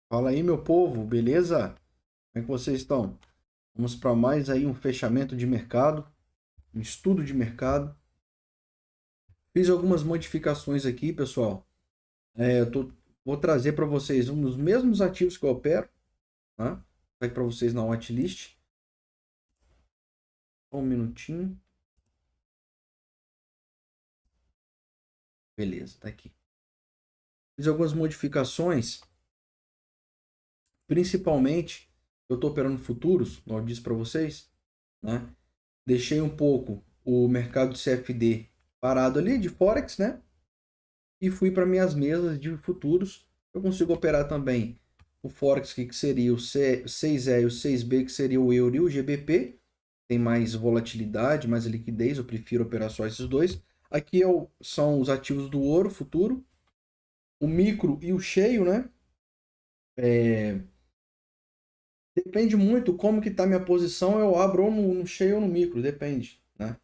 Fala aí, meu povo, beleza? Como é que vocês estão? Vamos para mais aí um fechamento de mercado, um estudo de mercado. Fiz algumas modificações aqui, pessoal. Vou trazer para vocês um dos mesmos ativos que eu opero, tá? Vai para vocês na watchlist. Só um minutinho. Beleza, tá aqui. Fiz algumas modificações, principalmente eu estou operando futuros, como eu disse para vocês, né? Deixei um pouco o mercado de CFD parado ali, de Forex, né? E fui para minhas mesas de futuros. Eu consigo operar também o Forex, que seria o 6E e o 6B, que seria o euro e o GBP. Tem mais volatilidade, mais liquidez, eu prefiro operar só esses dois. Aqui são os ativos do ouro futuro, o micro e o cheio, né? É, depende muito como que está minha posição, eu abro ou no cheio ou no micro, depende, né?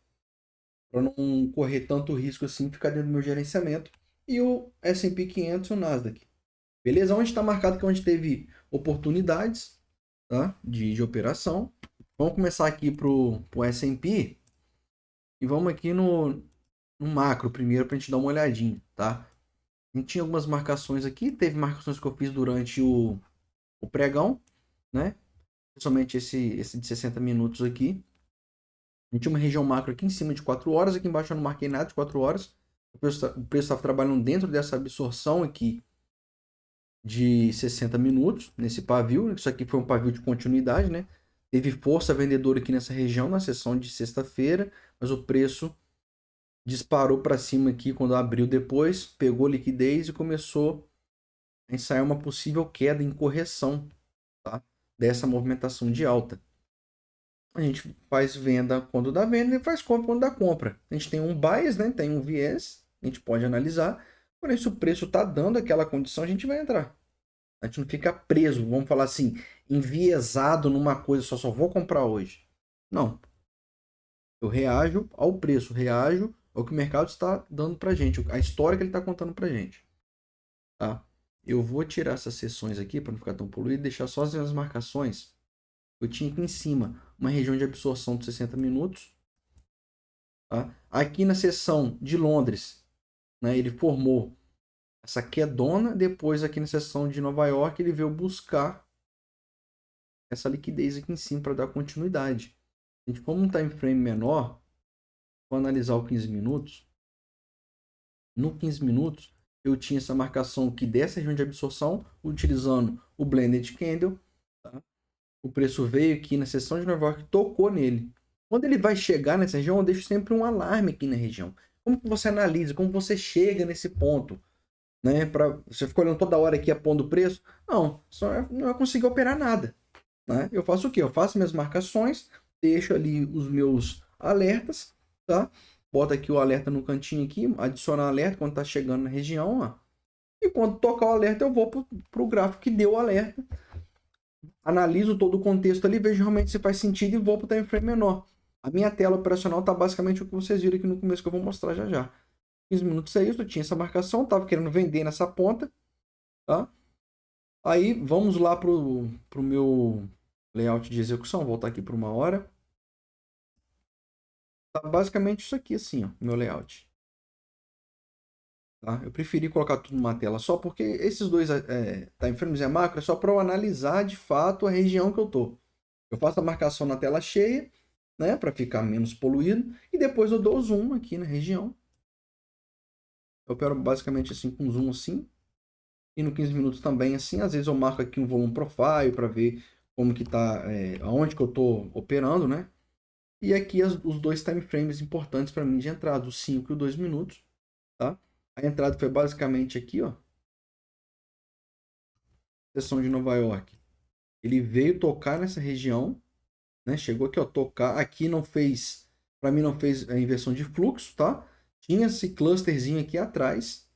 Para não correr tanto risco assim, ficar dentro do meu gerenciamento. E o S&P 500 e o Nasdaq. Beleza? Onde está marcado que é onde teve oportunidades, tá? de operação. Vamos começar aqui para o S&P e vamos aqui no macro primeiro para a gente dar uma olhadinha, tá? A gente tinha algumas marcações aqui, teve marcações que eu fiz durante o pregão, né? Principalmente esse de 60 minutos aqui. A gente tinha uma região macro aqui em cima de 4 horas, aqui embaixo eu não marquei nada de 4 horas. O preço estava trabalhando dentro dessa absorção aqui de 60 minutos nesse pavio. Isso aqui foi um pavio de continuidade, né? Teve força vendedora aqui nessa região na sessão de sexta-feira, mas o preço disparou para cima aqui quando abriu depois, pegou liquidez e começou a ensaiar uma possível queda em correção, tá? Dessa movimentação de alta. A gente faz venda quando dá venda e faz compra quando dá compra. A gente tem um bias, né? Tem um viés, a gente pode analisar. Porém, se o preço está dando aquela condição, a gente vai entrar. A gente não fica preso, vamos falar assim, enviesado numa coisa, só vou comprar hoje. Não. Eu reajo ao preço, reajo ao que o mercado está dando pra gente, a história que ele está contando pra gente. Tá? Eu vou tirar essas sessões aqui para não ficar tão poluído e deixar só as marcações. Eu tinha aqui em cima uma região de absorção de 60 minutos. Tá? Aqui na seção de Londres, né, ele formou essa quedona. Depois aqui na seção de Nova York ele veio buscar essa liquidez aqui em cima para dar continuidade. A gente, como um time frame menor, vou analisar o 15 minutos. No 15 minutos, eu tinha essa marcação aqui dessa região de absorção, utilizando o Blended Candle. Tá? O preço veio aqui na seção de Nova York, tocou nele. Quando ele vai chegar nessa região, eu deixo sempre um alarme aqui na região. Como que você analisa? Como você chega nesse ponto? Né? Você fica olhando toda hora aqui apondo o preço? Não, não vai conseguir operar nada. Né? Eu faço o quê? Eu faço minhas marcações, deixo ali os meus alertas, tá? Bota aqui o alerta no cantinho aqui, adicionar alerta quando tá chegando na região, ó. E quando tocar o alerta, eu vou pro gráfico que deu o alerta, analiso todo o contexto ali, vejo realmente se faz sentido e vou pro time frame menor. A minha tela operacional tá basicamente o que vocês viram aqui no começo que eu vou mostrar já já. 15 minutos é isso, eu tinha essa marcação, tava querendo vender nessa ponta, tá? Aí vamos lá pro meu layout de execução, vou voltar aqui para uma hora. Tá basicamente isso aqui assim, ó, meu layout. Tá? Eu preferi colocar tudo numa tela só porque esses dois time frames e a macro é só para eu analisar de fato a região que eu tô. Eu faço a marcação na tela cheia, né, para ficar menos poluído e depois eu dou zoom aqui na região. Eu opero basicamente assim com zoom assim. E no 15 minutos também assim, às vezes eu marco aqui um volume profile para ver como que tá, aonde que eu tô operando, né? E aqui os dois time frames importantes para mim de entrada, os 5 e os 2 minutos, tá? A entrada foi basicamente aqui, ó, seção de Nova York. Ele veio tocar nessa região, né? Chegou aqui, ó, tocar. Aqui não fez, para mim não fez a inversão de fluxo, tá? Tinha esse clusterzinho aqui atrás,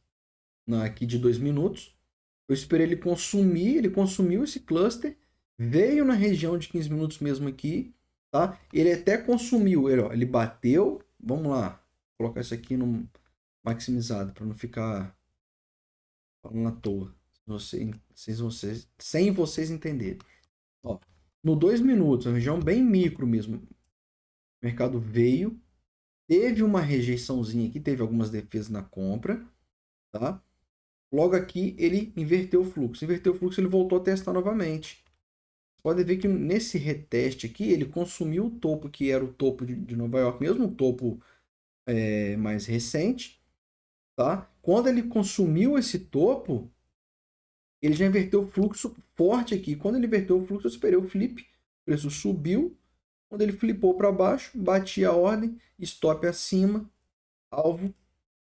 aqui de 2 minutos. Eu esperei ele consumir, ele consumiu esse cluster, veio na região de 15 minutos mesmo aqui, tá? Ele até consumiu, ele bateu, vamos lá, vou colocar isso aqui no maximizado para não ficar falando à toa. sem vocês entenderem. Ó, no 2 minutos, uma região bem micro mesmo. O mercado veio, teve uma rejeiçãozinha aqui, teve algumas defesas na compra, tá? Logo aqui ele inverteu o fluxo. Inverteu o fluxo, ele voltou a testar novamente. Você pode ver que nesse reteste aqui, ele consumiu o topo que era o topo de Nova York, mesmo o topo mais recente, tá? Quando ele consumiu esse topo, ele já inverteu o fluxo forte aqui. Quando ele inverteu o fluxo, eu esperei o flip, o preço subiu. Quando ele flipou para baixo, bati a ordem, stop acima, alvo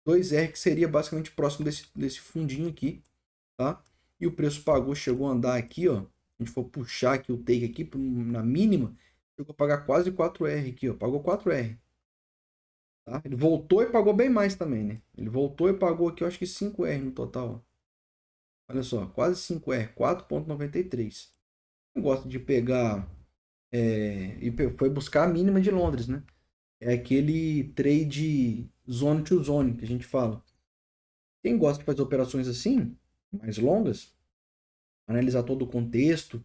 2R, que seria basicamente próximo desse fundinho aqui, tá? E o preço pagou, chegou a andar aqui, ó. A gente for puxar aqui o take aqui na mínima, chegou a pagar quase 4R aqui, ó. Pagou 4R. Tá? Ele voltou e pagou bem mais também, né? Ele voltou e pagou aqui, eu acho que 5R no total, ó. Olha só, quase 5R, 4,93. Eu gosto de pegar e foi buscar a mínima de Londres, né? É aquele trade zone to zone que a gente fala. Quem gosta de fazer operações assim, mais longas, analisar todo o contexto,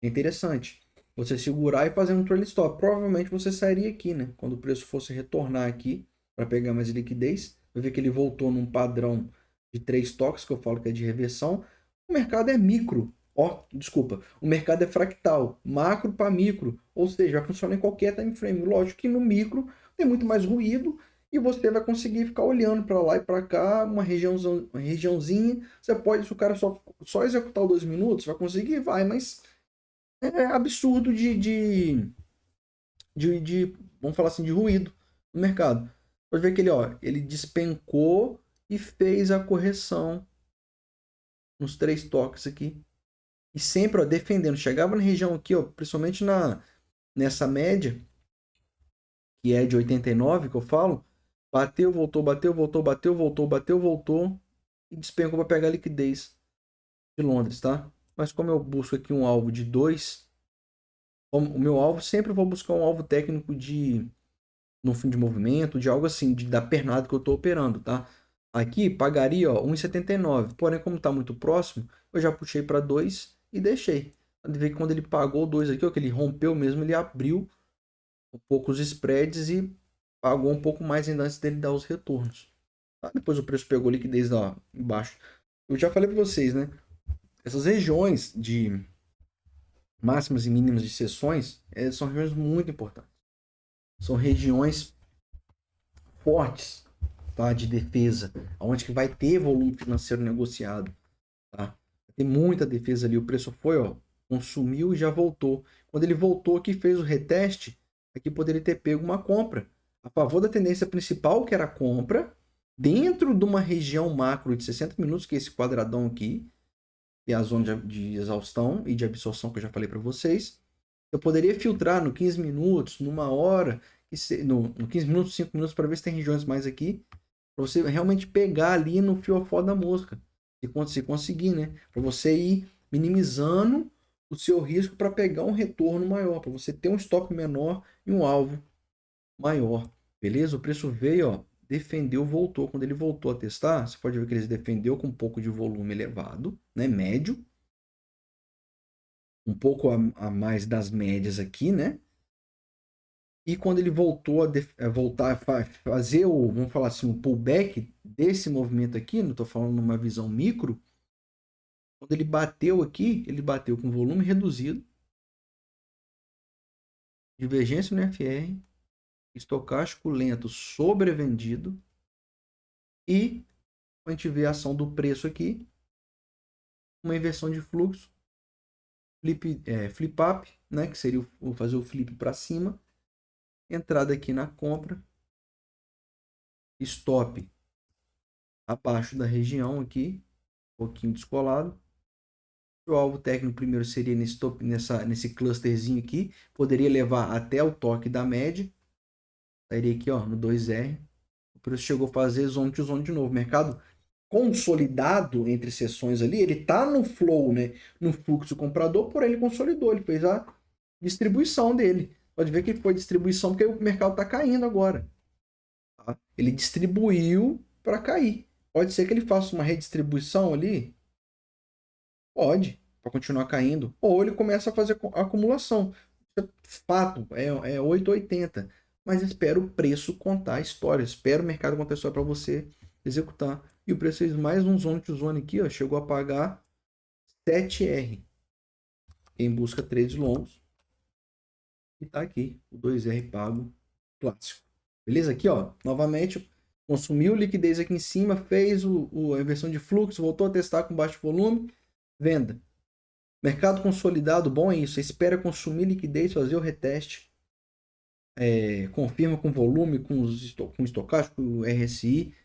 é interessante. Você segurar e fazer um trailing stop. Provavelmente você sairia aqui, né? Quando o preço fosse retornar aqui para pegar mais liquidez. Vai ver que ele voltou num padrão de 3 toques, que eu falo que é de reversão. O mercado é micro. Desculpa. O mercado é fractal. Macro para micro. Ou seja, vai funcionar em qualquer time frame. Lógico que no micro tem muito mais ruído e você vai conseguir ficar olhando para lá e para cá, uma regiãozinha. Você pode, se o cara só executar o 2 minutos, vai conseguir, vai, mas é absurdo vamos falar assim, de ruído no mercado. Pode ver que ele despencou e fez a correção nos 3 toques aqui. E sempre, defendendo. Chegava na região aqui, principalmente nessa média, que é de 89, que eu falo. Bateu, voltou, bateu, voltou, bateu, voltou, bateu, voltou. E despencou para pegar a liquidez de Londres, tá? Mas como eu busco aqui um alvo de 2, o meu alvo, sempre vou buscar um alvo técnico no fim de movimento, de algo assim, da pernada que eu estou operando, tá? Aqui pagaria 1,79, porém como está muito próximo, eu já puxei para 2 e deixei. Pode ver que quando ele pagou 2 aqui, que ele rompeu mesmo, ele abriu um pouco os spreads e pagou um pouco mais ainda antes dele dar os retornos. Tá? Depois o preço pegou liquidez lá embaixo. Eu já falei para vocês, né? Essas regiões de máximas e mínimas de sessões são regiões muito importantes. São regiões fortes, tá, de defesa, onde que vai ter volume financeiro negociado, tá? Tem muita defesa ali, o preço foi, consumiu e já voltou. Quando ele voltou aqui, fez o reteste, aqui poderia ter pego uma compra a favor da tendência principal, que era a compra, dentro de uma região macro de 60 minutos, que é esse quadradão aqui, que é a zona de exaustão e de absorção que eu já falei para vocês. Eu poderia filtrar no 15 minutos, numa hora, no 15 minutos, 5 minutos, para ver se tem regiões mais aqui, para você realmente pegar ali no fiofó da mosca, se conseguir, né? Para você ir minimizando o seu risco para pegar um retorno maior, para você ter um stop menor e um alvo maior, beleza? O preço veio, defendeu, voltou. Quando ele voltou a testar, você pode ver que ele defendeu com um pouco de volume elevado, né? Médio, um pouco a mais das médias aqui, né? E quando ele voltou voltar a fazer vamos falar assim, um pullback desse movimento aqui, não estou falando numa visão micro, quando ele bateu aqui, ele bateu com volume reduzido, divergência no FR, estocástico lento sobrevendido, e a gente vê a ação do preço aqui, uma inversão de fluxo, flip up, né, que seria fazer o flip para cima, entrada aqui na compra, stop abaixo da região aqui, um pouquinho descolado. O alvo técnico primeiro seria nesse clusterzinho aqui, poderia levar até o toque da média, sairia aqui no 2R, o preço chegou a fazer zone to zone de novo, mercado consolidado entre sessões ali, ele tá no flow, né, no fluxo comprador, porém ele consolidou, ele fez a distribuição dele. Pode ver que foi distribuição porque o mercado está caindo agora. Tá? Ele distribuiu para cair. Pode ser que ele faça uma redistribuição ali Pode, para continuar caindo. Ou ele começa a fazer acumulação. Fato, é 8,80. Mas espera o preço contar a história. Espera o mercado contar a história para você executar. E o preço fez mais um zone to zone aqui, ó, chegou a pagar 7R. Quem busca trades longos. E tá aqui, o 2R pago clássico. Beleza? Aqui, ó, novamente, consumiu liquidez aqui em cima, fez a inversão de fluxo, voltou a testar com baixo volume, venda. Mercado consolidado, bom é isso. Você espera consumir liquidez, fazer o reteste, confirma com volume, com estocástico, com o RSI,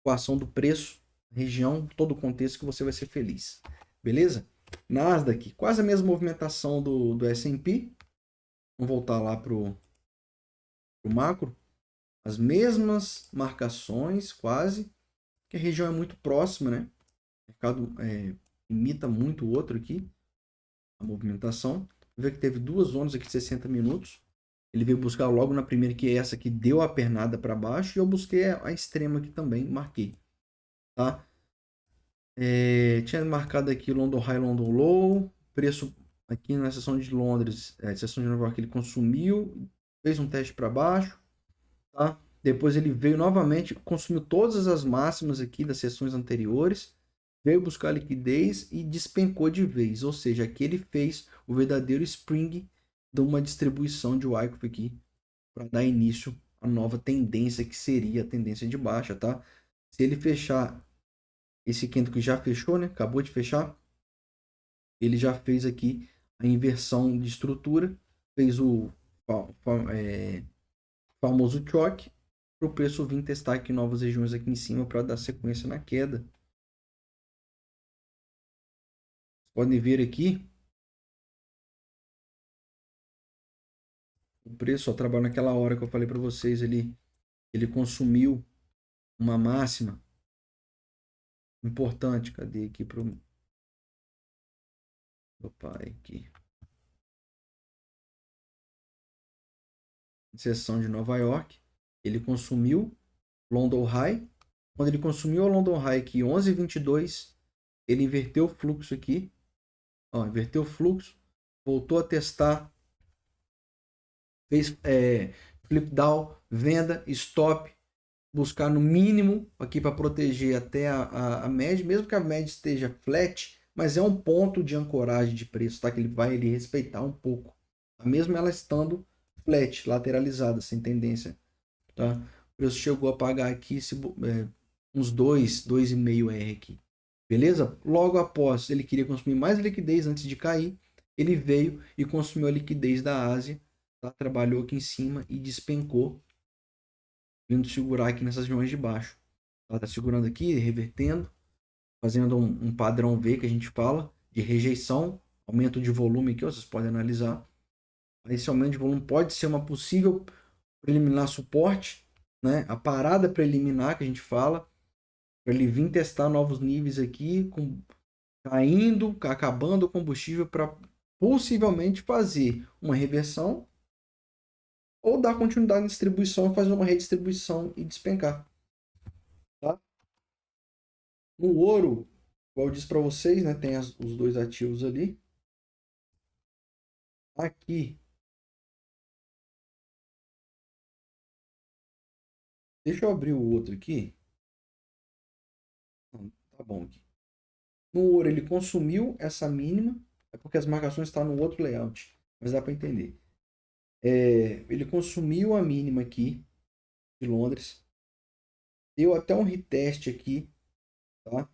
com a ação do preço, região, todo o contexto que você vai ser feliz. Beleza? Nasdaq, quase a mesma movimentação do S&P. Vamos voltar lá pro macro. As mesmas marcações, quase, que a região é muito próxima, né? O mercado imita muito o outro aqui, a movimentação. Vê que teve duas zonas aqui de 60 minutos. Ele veio buscar logo na primeira, que é essa que deu a pernada para baixo, e eu busquei a extrema aqui também, marquei. Tá? Tinha marcado aqui London High, London Low, preço aqui na seção de Londres, seção de Nova York, ele consumiu, fez um teste para baixo, tá? Depois ele veio novamente, consumiu todas as máximas aqui das sessões anteriores, veio buscar liquidez e despencou de vez. Ou seja, aqui ele fez o verdadeiro spring de uma distribuição de Wyckoff aqui para dar início à nova tendência que seria a tendência de baixa, tá? Se ele fechar esse candle que já fechou, né? Acabou de fechar, ele já fez aqui a inversão de estrutura, fez o famoso choque para o preço vir testar aqui novas regiões aqui em cima para dar sequência na queda. Podem ver aqui o preço só trabalha naquela hora que eu falei para vocês ali. Ele consumiu uma máxima importante. Cadê aqui para o meu pai aqui? Seção de Nova York. Ele consumiu London High. Quando ele consumiu o London High aqui 11,22, ele inverteu o fluxo aqui. Ó, inverteu o fluxo. Voltou a testar. Fez flip down, venda, stop. Buscar no mínimo aqui para proteger até a média, mesmo que a média esteja flat, mas é um ponto de ancoragem de preço, tá? Que ele vai respeitar um pouco, tá? Mesmo ela estando flat, lateralizada, sem tendência, tá? O preço chegou a pagar aqui uns 2,5 R aqui, beleza? Logo após ele queria consumir mais liquidez antes de cair, ele veio e consumiu a liquidez da Ásia, tá? Trabalhou aqui em cima e despencou, vindo segurar aqui nessas regiões de baixo. Ela está segurando aqui, revertendo, fazendo um padrão V que a gente fala, de rejeição, aumento de volume aqui, ó, vocês podem analisar. Esse aumento de volume pode ser uma possível preliminar suporte, né? A parada preliminar que a gente fala, para ele vir testar novos níveis aqui, caindo, acabando o combustível para possivelmente fazer uma reversão ou dar continuidade na distribuição, fazer uma redistribuição e despencar. Tá? No ouro, igual eu disse para vocês, né, tem os dois ativos ali. Aqui, deixa eu abrir o outro aqui. Tá bom aqui. No ouro, ele consumiu essa mínima, é porque as marcações estão no outro layout, mas dá para entender. Ele consumiu a mínima aqui de Londres, deu até um reteste aqui, tá?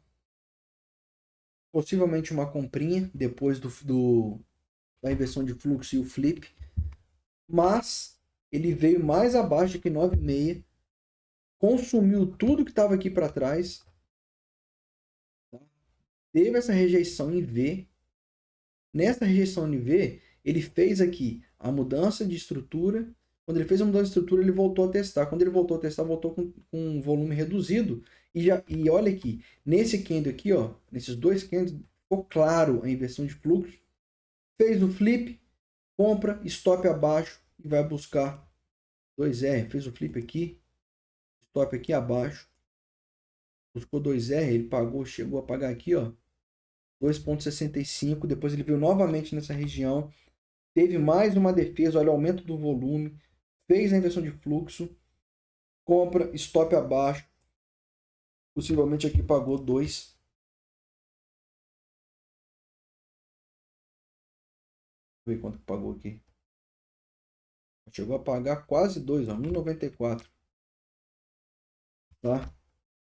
Possivelmente uma comprinha depois da inversão de fluxo e o flip, mas ele veio mais abaixo que 9,6, consumiu tudo que estava aqui para trás, tá? Teve essa rejeição em V. Nessa rejeição em V, ele fez aqui a mudança de estrutura. Quando ele fez a mudança de estrutura, ele voltou a testar. Quando ele voltou a testar, voltou com um volume reduzido. E olha aqui, nesse candle aqui, ó, nesses dois candles, ficou claro a inversão de fluxo. Fez o flip, compra, stop abaixo e vai buscar 2R. Fez o flip aqui, stop aqui abaixo. Buscou 2R, ele pagou, chegou a pagar aqui, ó, 2,65. Depois ele veio novamente nessa região. Teve mais uma defesa, olha o aumento do volume. Fez a inversão de fluxo. Compra, stop abaixo. Possivelmente aqui pagou 2. Deixa eu ver quanto que pagou aqui. Chegou a pagar quase 2, ó, 1,94. Tá?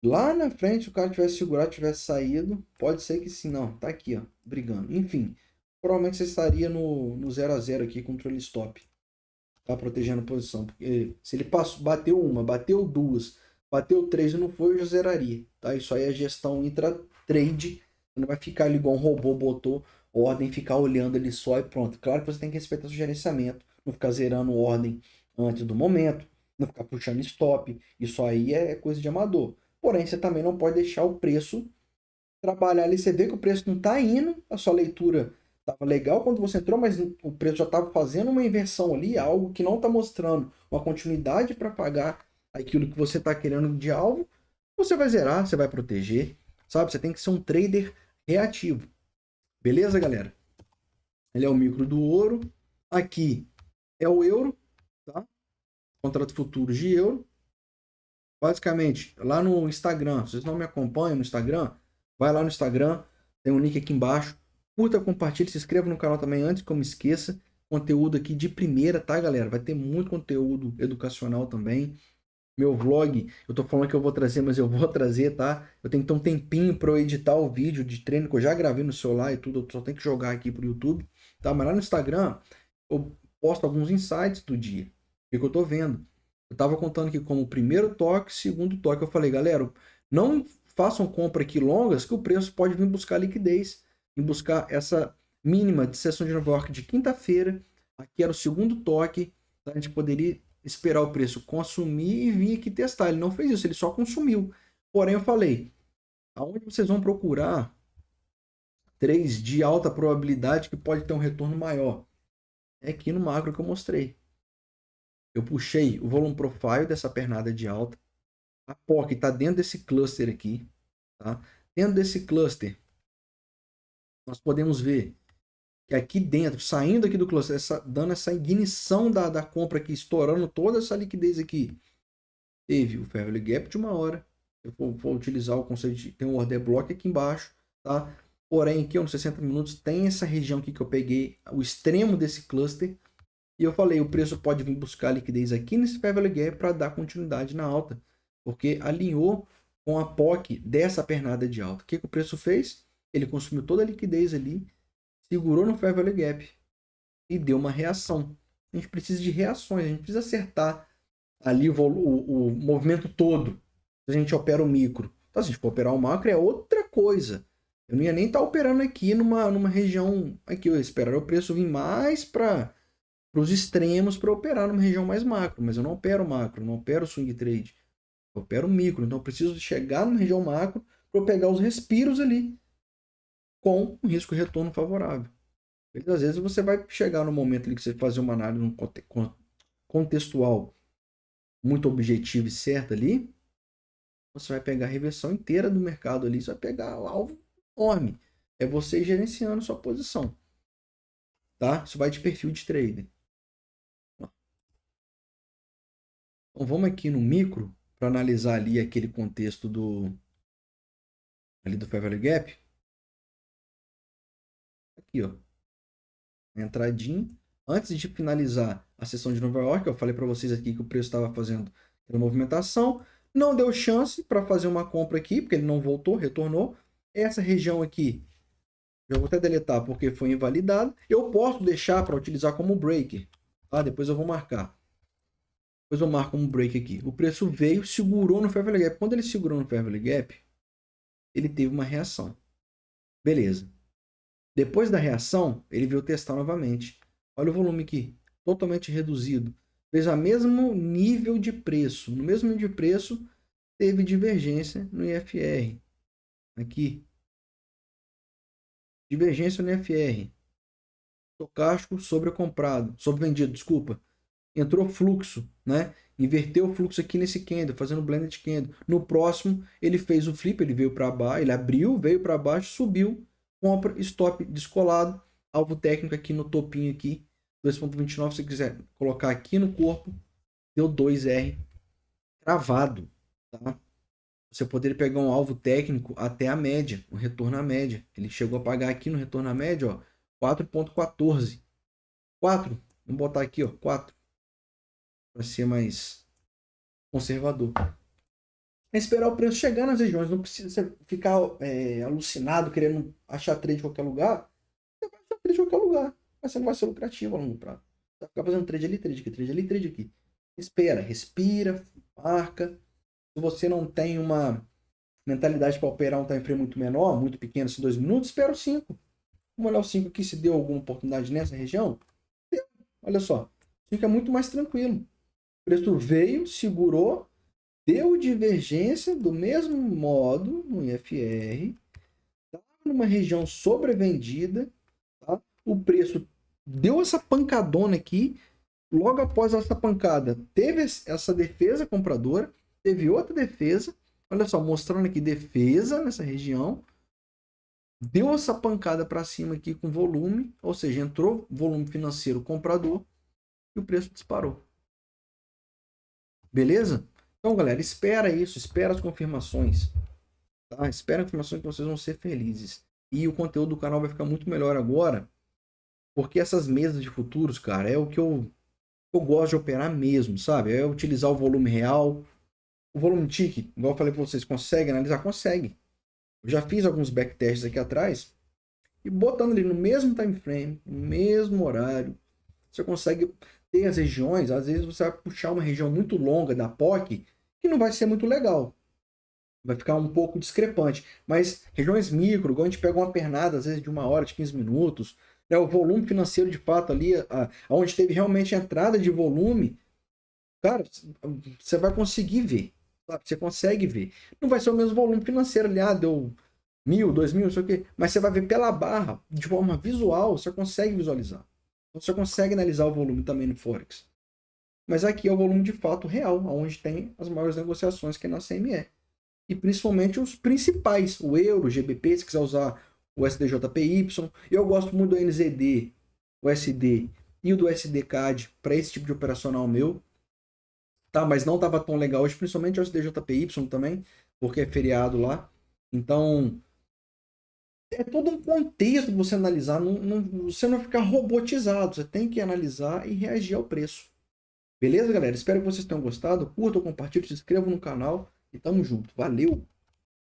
Lá na frente, se o cara tivesse segurado, tivesse saído, pode ser que sim, não. Tá aqui, ó, brigando. Enfim, provavelmente você estaria no 0 a 0 aqui, controle stop. Tá protegendo a posição. Porque se ele passou, bateu uma, bateu duas, bateu três e não foi, eu já zeraria. Tá? Isso aí é gestão intra-trade. Você não vai ficar ali igual um robô, botou ordem, ficar olhando ali só e pronto. Claro que você tem que respeitar o gerenciamento, não ficar zerando ordem antes do momento, não ficar puxando stop. Isso aí é coisa de amador. Porém, você também não pode deixar o preço trabalhar ali. Você vê que o preço não está indo, a sua leitura estava legal quando você entrou, mas o preço já estava fazendo uma inversão ali, algo que não está mostrando uma continuidade para pagar aquilo que você está querendo de alvo. Você vai zerar, você vai proteger, sabe? Você tem que ser um trader reativo. Beleza, galera? Ele é o micro do ouro. Aqui é o euro, tá? Contrato futuros de euro. Basicamente, lá no Instagram, se vocês não me acompanham no Instagram, vai lá no Instagram, tem um link aqui embaixo. Curta, compartilhe, se inscreva no canal também antes que eu me esqueça. Conteúdo aqui de primeira, tá, galera? Vai ter muito conteúdo educacional também. Meu vlog, eu tô falando que eu vou trazer, mas eu vou trazer, tá? Eu tenho que ter um tempinho para eu editar o vídeo de treino que eu já gravei no celular e tudo, eu só tenho que jogar aqui pro YouTube, tá? Mas lá no Instagram, eu posto alguns insights do dia, o que eu tô vendo. Eu tava contando que como primeiro toque, segundo toque, eu falei, galera, não façam compra aqui longas que o preço pode vir buscar liquidez, vir buscar essa mínima de sessão de Nova York de quinta-feira. Aqui era o segundo toque, tá? A gente poderia esperar o preço consumir e vir aqui testar. Ele não fez isso, ele só consumiu. Porém, eu falei, aonde vocês vão procurar três de alta probabilidade que pode ter um retorno maior? É aqui no macro que eu mostrei. Eu puxei o volume profile dessa pernada de alta. A POC está dentro desse cluster aqui. Tá? Dentro desse cluster, nós podemos ver que aqui dentro, saindo aqui do cluster, dando essa ignição da compra aqui, estourando toda essa liquidez aqui, teve o fair value gap de uma hora. Eu vou utilizar o conceito de tem um order block aqui embaixo, tá? Porém, aqui nos 60 minutos tem essa região aqui que eu peguei, o extremo desse cluster, e eu falei, o preço pode vir buscar liquidez aqui nesse fair value gap para dar continuidade na alta, porque alinhou com a POC dessa pernada de alta. O que o preço fez? Ele consumiu toda a liquidez ali, segurou no fair value gap e deu uma reação. A gente precisa de reações, a gente precisa acertar ali o movimento todo. Se a gente opera o micro. Então, se a gente for operar o macro, é outra coisa. Eu não ia nem estar operando aqui numa região. Aqui eu esperaria o preço vir mais para os extremos para operar numa região mais macro. Mas eu não opero macro, não opero swing trade. Eu opero micro. Então eu preciso chegar numa região macro para eu pegar os respiros ali com um risco retorno favorável. Porque, às vezes você vai chegar no momento ali que você fazer uma análise contextual muito objetiva e certa ali, você vai pegar a reversão inteira do mercado ali, você vai pegar o alvo enorme. É você gerenciando sua posição. Tá? Isso vai de perfil de trader. Então vamos aqui no micro para analisar ali aquele contexto ali do Fair Value Gap. Aqui, ó. Entradinha. Antes de finalizar a sessão de Nova York, eu falei para vocês aqui que o preço estava fazendo aquela movimentação. Não deu chance para fazer uma compra aqui, porque ele não voltou, retornou. Essa região aqui, já vou até deletar porque foi invalidado. Eu posso deixar para utilizar como breaker. Tá? Depois eu vou marcar. Depois eu marco um break aqui. O preço veio, segurou no Fair Value Gap. Quando ele segurou no Fair Value Gap, ele teve uma reação. Beleza. Depois da reação, ele veio testar novamente. Olha o volume aqui, totalmente reduzido. Fez o mesmo nível de preço. No mesmo nível de preço, teve divergência no IFR. Aqui. Divergência no IFR. Estocástico sobrecomprado. Sobrevendido, desculpa. Entrou fluxo, né? Inverteu o fluxo aqui nesse candle, fazendo blended candle. No próximo, ele fez o flip, ele veio para baixo, ele abriu, veio para baixo, subiu compra, stop descolado, alvo técnico aqui no topinho aqui, 2.29, se você quiser colocar aqui no corpo, deu 2R travado, tá? Você poderia pegar um alvo técnico até a média, um retorno à média. Ele chegou a pagar aqui no retorno à média, ó, 4.14. 4, vamos botar aqui, ó, 4, para ser mais conservador. É esperar o preço chegar nas regiões, não precisa ficar alucinado querendo achar trade em qualquer lugar. Você vai achar trade em qualquer lugar, mas você não vai ser lucrativo a longo prazo. Você vai ficar fazendo trade ali, trade aqui, trade ali, trade aqui. Espera, respira, marca. Se você não tem uma mentalidade para operar um time frame muito menor, muito pequeno, assim, 2 minutos, espera os 5. Vamos olhar o 5 aqui, se deu alguma oportunidade nessa região. Deu. Olha só, o 5 é muito mais tranquilo. O preço veio, segurou, deu divergência do mesmo modo no IFR, tá numa região sobrevendida, tá? O preço deu essa pancadona aqui, logo após essa pancada teve essa defesa compradora, teve outra defesa, olha só, mostrando aqui defesa nessa região, deu essa pancada para cima aqui com volume, ou seja, entrou volume financeiro comprador e o preço disparou. Beleza? Então, galera, espera isso, espera as confirmações. Tá? Espera as confirmações que vocês vão ser felizes. E o conteúdo do canal vai ficar muito melhor agora, porque essas mesas de futuros, cara, é o que eu gosto de operar mesmo, sabe? É utilizar o volume real. O volume tick, igual eu falei para vocês, consegue analisar? Consegue. Eu já fiz alguns backtests aqui atrás e botando ele no mesmo time frame, no mesmo horário, você consegue ter as regiões. Às vezes você vai puxar uma região muito longa da POC que não vai ser muito legal. Vai ficar um pouco discrepante. Mas regiões micro, igual a gente pega uma pernada, às vezes de 1 hora, de 15 minutos, né, o volume financeiro de fato ali, onde teve realmente entrada de volume, cara, você vai conseguir ver. Sabe? Você consegue ver. Não vai ser o mesmo volume financeiro ali, deu 1.000, 2.000, não sei o quê. Mas você vai ver pela barra, de forma visual, você consegue visualizar. Então, você consegue analisar o volume também no Forex. Mas aqui é o volume de fato real, onde tem as maiores negociações, que é na CME. E principalmente os principais, o euro, o GBP, se quiser usar o SDJPY. Eu gosto muito do NZD, o SD e o do SDCAD para esse tipo de operacional meu. Tá, mas não estava tão legal hoje, principalmente o SDJPY também, porque é feriado lá. Então, é todo um contexto você analisar, você não ficar robotizado, você tem que analisar e reagir ao preço. Beleza, galera? Espero que vocês tenham gostado. Curtam, compartilhem, se inscrevam no canal e tamo junto. Valeu!